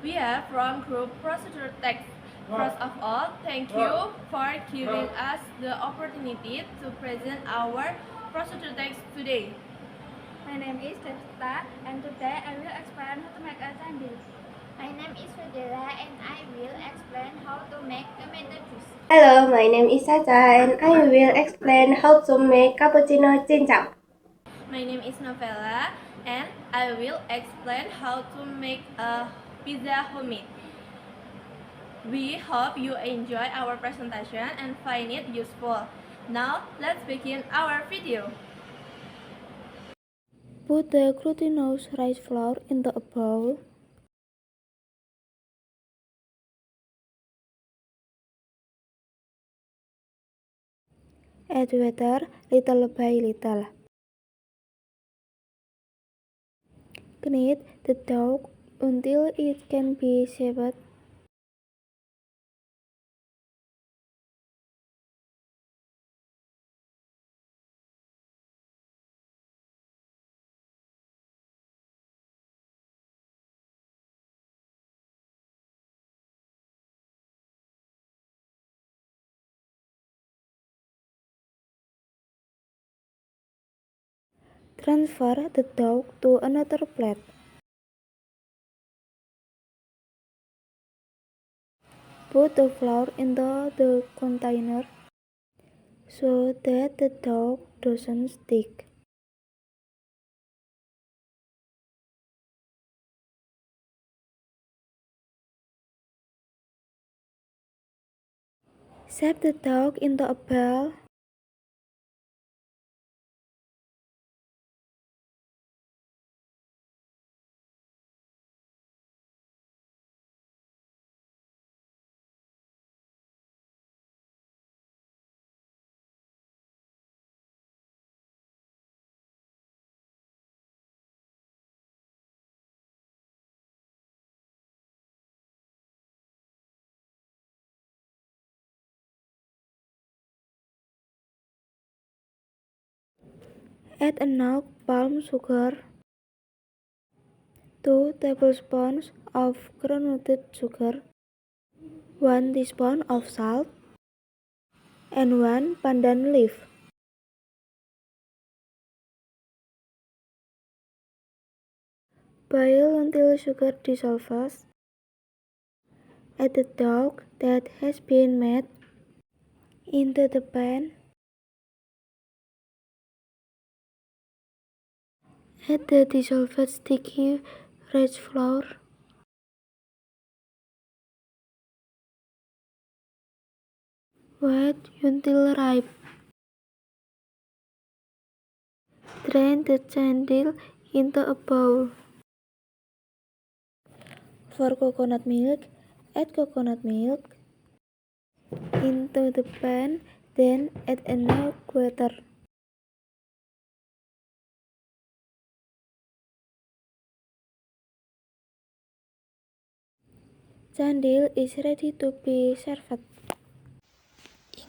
We are from group procedure text. First of all, thank you for giving us the opportunity to present our procedure text today. My name is DEFISTA and today I will explain how to make a candil. My name is FEDELA and I will explain how to make tomato juice. Hello, my name is Sacha and I will explain how to make cappuccino cincau. My name is Novella and I will explain how to make a pizza homemade. We hope you enjoy our presentation and find it useful. Now, let's begin our video. Put the glutinous rice flour into a bowl. Add water little by little. Knead the dough until it can be shaped. Transfer the dough to another plate. Put the flour into the container so that the dough doesn't stick. Shape the dough into a ball. Add enough palm sugar, 2 tablespoons of grounded sugar, 1 teaspoon of salt, and 1 pandan leaf. Boil until sugar dissolves. Add the dough that has been made into the pan. Add the dissolved sticky rice flour. Wait until ripe. Drain the candil into a bowl. For coconut milk, add coconut milk into the pan, then add enough water. Candil is ready to be served.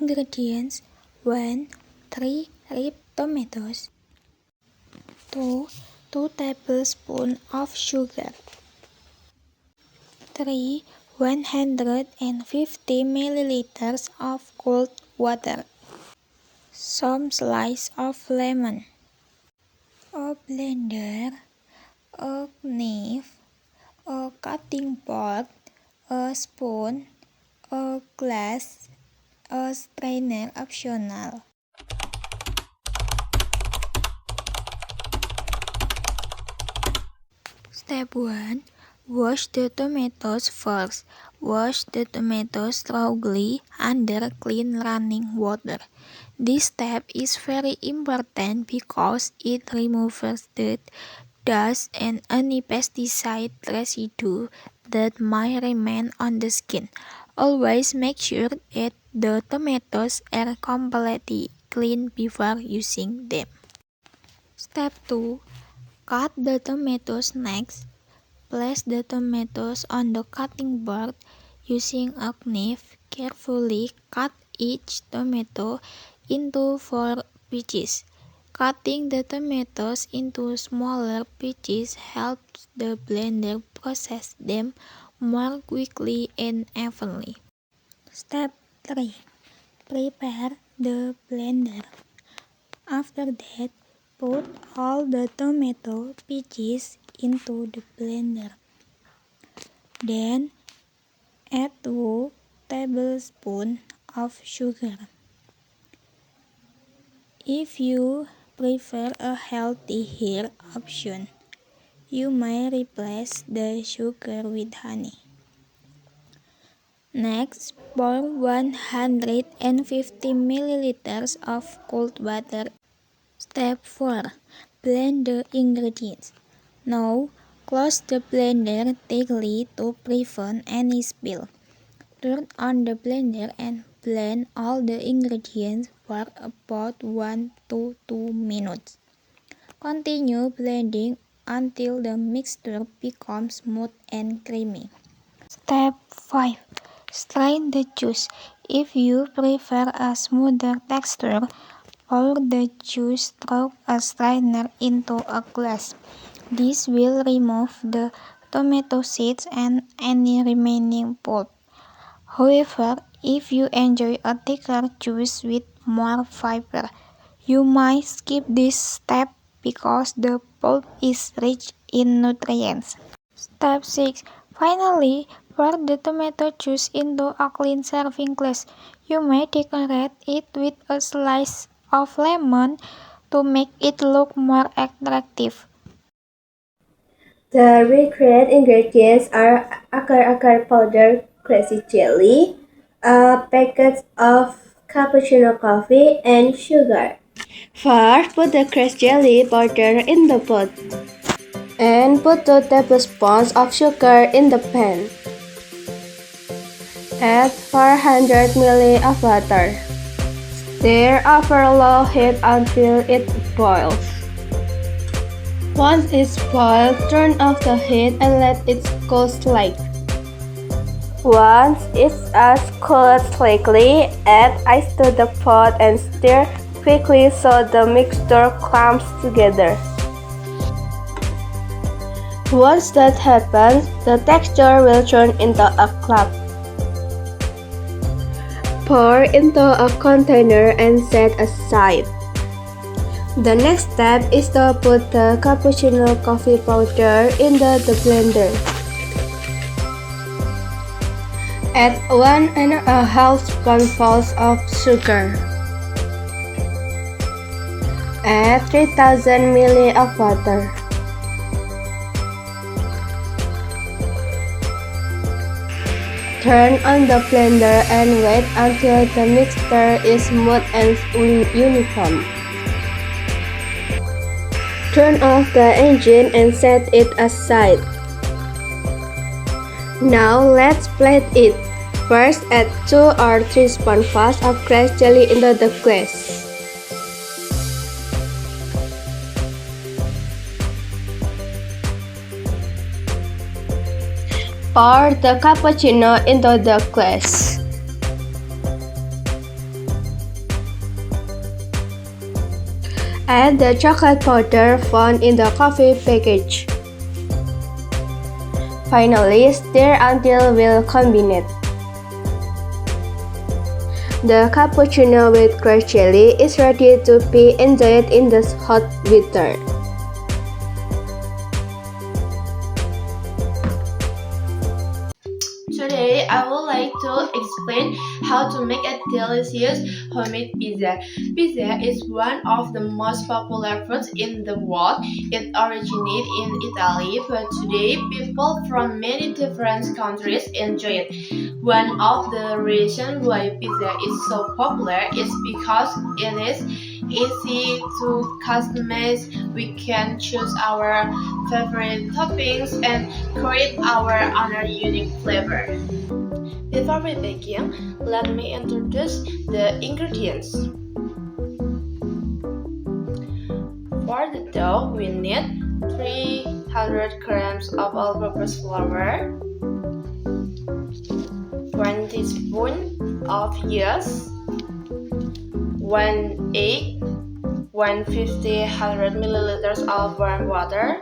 Ingredients: 1. 3 ripe tomatoes, 2. 2 tablespoons of sugar, 3. 150 milliliters of cold water, some slice of lemon, a blender, a knife, a cutting board, a spoon, a glass, a strainer optional. Step 1. Wash the tomatoes first. Wash the tomatoes thoroughly under clean running water. This step is very important because it removes dirt, dust, and any pesticide residue that might remain on the skin. Always make sure that the tomatoes are completely clean before using them. Step 2. Cut the tomatoes next. Place the tomatoes on the cutting board using a knife. Carefully cut each tomato into 4 pieces. Cutting the tomatoes into smaller pieces helps the blender process them more quickly and evenly. Step 3. Prepare the blender. After that, put all the tomato pieces into the blender. Then, add 2 tablespoons of sugar. If you prefer a healthier option, you may replace the sugar with honey. Next, pour 150 milliliters of cold water. Step 4. Blend the ingredients. Now, close the blender tightly to prevent any spill. Turn on the blender and blend all the ingredients for about 1 to 2 minutes. Continue blending until the mixture becomes smooth and creamy. Step 5. Strain the juice. If you prefer a smoother texture, pour the juice through a strainer into a glass. This will remove the tomato seeds and any remaining pulp. However, if you enjoy a thicker juice with more fiber, you might skip this step because the pulp is rich in nutrients. Step 6. Finally, pour the tomato juice into a clean serving glass. You may decorate it with a slice of lemon to make it look more attractive. The required ingredients are agar-agar powder, crazy jelly, a packet of cappuccino coffee, and sugar. First, put the crazy jelly powder in the pot and put 2 tablespoons of sugar in the pan. Add 400 ml of water. Stir over low heat until it boils. Once it's boiled, turn off the heat and let it cool slightly. Once it has cooled slightly, add ice to the pot and stir quickly so the mixture clumps together. Once that happens, the texture will turn into a clump. Pour into a container and set aside. The next step is to put the cappuccino coffee powder into the blender. Add 1½ spoonfuls of sugar. Add 3000 ml of water. Turn on the blender and wait until the mixture is smooth and uniform. Turn off the engine and set it aside. Now let's blend it. First, add 2 or 3 spoonfuls of crazy jelly into the glass. Pour the cappuccino into the glass. Add the chocolate powder found in the coffee package. Finally, stir until well combined. The cappuccino with crazy jelly is ready to be enjoyed in the hot weather. Today, I would like to explain how to make a delicious homemade pizza. Pizza is one of the most popular foods in the world. It originated in Italy, but today people from many different countries enjoy it. One of the reasons why pizza is so popular is because it is easy to customize. We can choose our favorite toppings and create our own unique flavor. Before we begin, let me introduce the ingredients. For the dough, we need 300 grams of all-purpose flour, 1 teaspoon of yeast, 1 egg, 150 milliliters of warm water,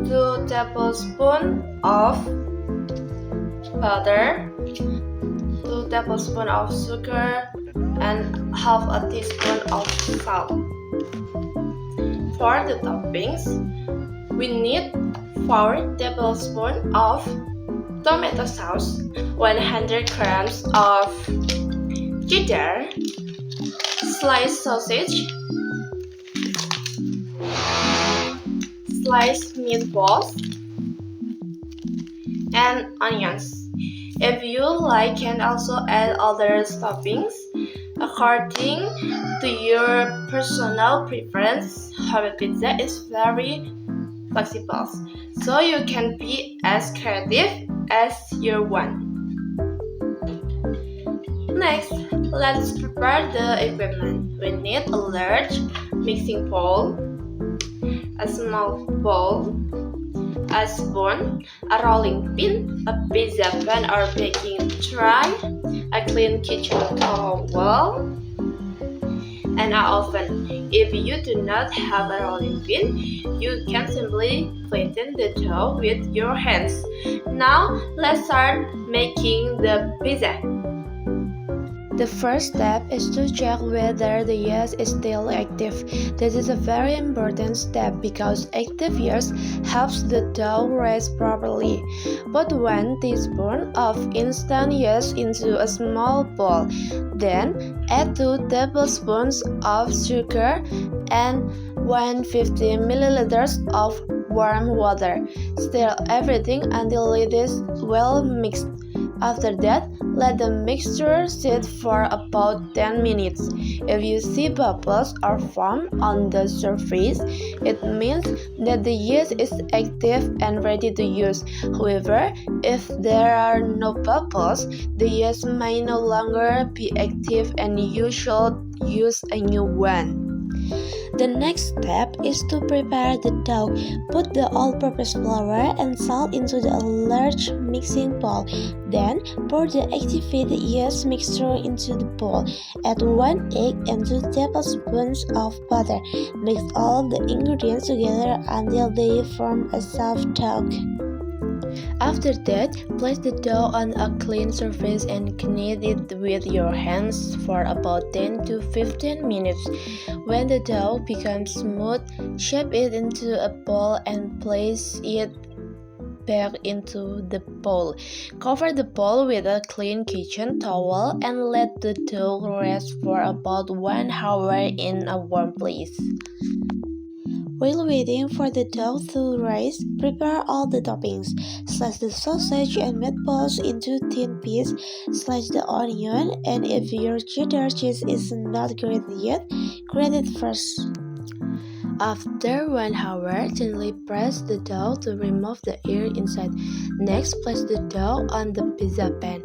2 tablespoons of butter, 2 tablespoons of sugar, and half a teaspoon of salt. For the toppings, we need 4 tablespoons of tomato sauce, 100 grams of cheddar, sliced sausage, sliced meatballs, and onions. If you like, can also add other toppings according to your personal preference. Homemade pizza is very flexible, so you can be as creative as you want. Next, let's prepare the equipment. We need a large mixing bowl, a small bowl, a spoon, a rolling pin, a pizza pan or baking tray, a clean kitchen towel, and an oven. If you do not have a rolling pin, you can simply flatten the dough with your hands. Now, let's start making the pizza. The first step is to check whether the yeast is still active. This is a very important step because active yeast helps the dough rise properly. Put 1 teaspoon of instant yeast into a small bowl. Then add 2 tablespoons of sugar and 150 milliliters of warm water. Stir everything until it is well mixed. After that, let the mixture sit for about 10 minutes. If you see bubbles or foam on the surface, it means that the yeast is active and ready to use. However, if there are no bubbles, the yeast may no longer be active and you should use a new one. The next step is to prepare the dough. Put the all-purpose flour and salt into the large mixing bowl. Then pour the activated yeast mixture into the bowl. Add 1 egg and 2 tablespoons of butter. Mix all the ingredients together until they form a soft dough. After that, place the dough on a clean surface and knead it with your hands for about 10 to 15 minutes. When the dough becomes smooth, shape it into a ball and place it back into the bowl. Cover the bowl with a clean kitchen towel and let the dough rest for about 1 hour in a warm place. While waiting for the dough to rise, prepare all the toppings. Slice the sausage and meatballs into thin pieces. Slice the onion, and if your cheddar cheese is not grated yet, grate it first. After 1 hour, gently press the dough to remove the air inside. Next, place the dough on the pizza pan.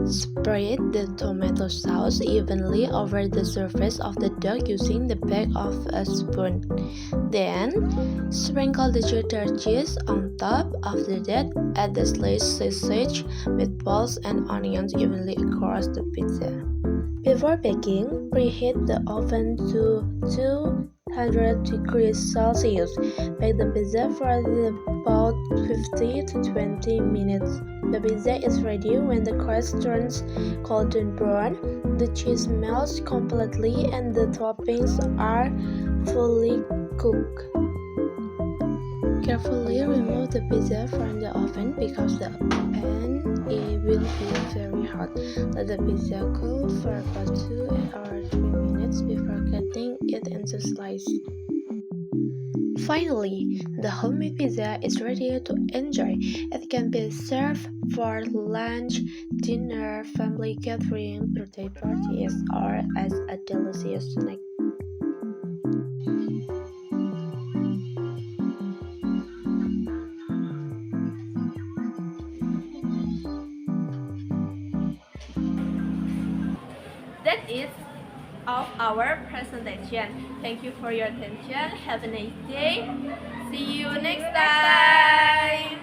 Spread the tomato sauce evenly over the surface of the dough using the back of a spoon. Then, sprinkle the cheddar cheese on top. After that, add the sliced sausage, meatballs, and onions evenly across the pizza. Before baking, preheat the oven to 200 degrees Celsius. Bake the pizza for about 50 to 20 minutes. The pizza is ready when the crust turns golden brown, the cheese melts completely, and the toppings are fully cooked. Carefully remove the pizza from the oven because the pan will be very hot. Let the pizza cool for about 2 or 3 minutes before cutting it into slices. Finally, the homemade pizza is ready to enjoy. It can be served for lunch, dinner, family gathering, birthday parties, or as a delicious snack. That is of our presentation. Thank you for your attention. Have a nice day. See you next time.